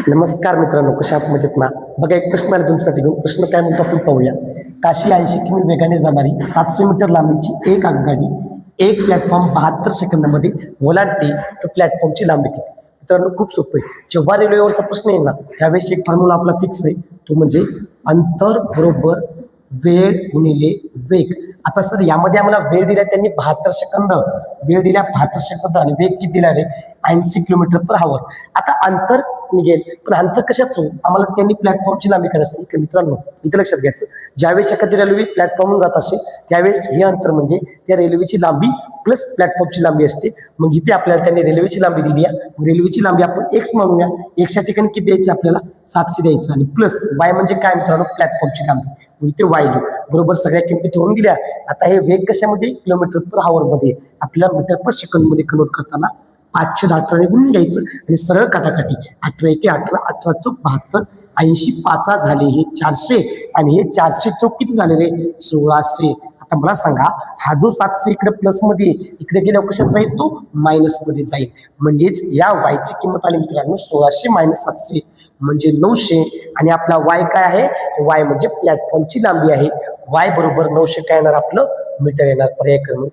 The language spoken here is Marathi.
नमस्कार मित्रांनो, कशा आहात? मजेत ना? बघा, एक प्रश्न आला तुमच्यासाठी घेऊन. प्रश्न काय म्हणतो आपण पाहूया. काशी 80 किमी वेगाने जाणारी 700 मीटर लांबीची एक आगगाडी एक प्लॅटफॉर्म 72 सेकंदामध्ये ओलांडते, तर प्लॅटफॉर्मची लांबी किती? मित्रांनो, खूप सोपं आहे. जेव्हा रेल्वेवरचा प्रश्न येईल ना, त्यावेळेस एक फॉर्म्युला आपला फिक्स आहे, तो म्हणजे अंतर बरोबर वेळ गुणिले वेग. आता सर, यामध्ये आम्हाला वेळ दिला त्यांनी 72 सेकंद, वेळ दिल्या 72 सेकंद आणि वेग किती दिला रे? 80 किलोमीटर पर आवर. आता अंतर निघेल, पण अंतर कशाच आम्हाला त्यांनी प्लॅटफॉर्मची लांबी करायची इथे. मित्रांनो, इथे लक्षात घ्यायचं, ज्यावेळेस एखादी रेल्वे प्लॅटफॉर्मवरून जात असेल त्यावेळेस हे अंतर म्हणजे त्या रेल्वेची लांबी प्लस प्लॅटफॉर्मची लांबी असते. मग इथे आपल्याला त्यांनी रेल्वेची लांबी दिली आहे. रेल्वेची लांबी आपण एक्स म्हणूया. एक्सच्या ठिकाणी किती द्यायचं आपल्याला? 700 द्यायचं आणि प्लस वाय म्हणजे काय मित्रांनो? प्लॅटफॉर्मची लांबी. इथे वाय बरोबर सगळ्या किमती ठेवून दिल्या. आता हे वेग कशामध्ये? किलोमीटर पर आवर मध्ये. आपल्याला मीटर पर सेकंद मध्ये कन्वर्ट करताना 518 ने गुणून घ्यायचं आणि सरळ काटाकाटी 18 एके 18, 18 चौक 72, 80 पाचा झाले हे 400 आणि हे 400 चौक किती झाले रे? 1600. आता मला सांगा, हा जो 700 इकडे प्लस मध्ये इकडे गेल्यावर कशात जाईल? तो मायनस मध्ये जाईल. म्हणजेच या वायची किंमत आली मित्रांनो 1600 मायनस 700 म्हणजे 900. आणि आपला वाय काय आहे? वाय म्हणजे प्लॅटफॉर्मची लांबी आहे. वाय बरोबर 900 काय येणार? आपलं मीटर येणार. पर्याय क्रमांक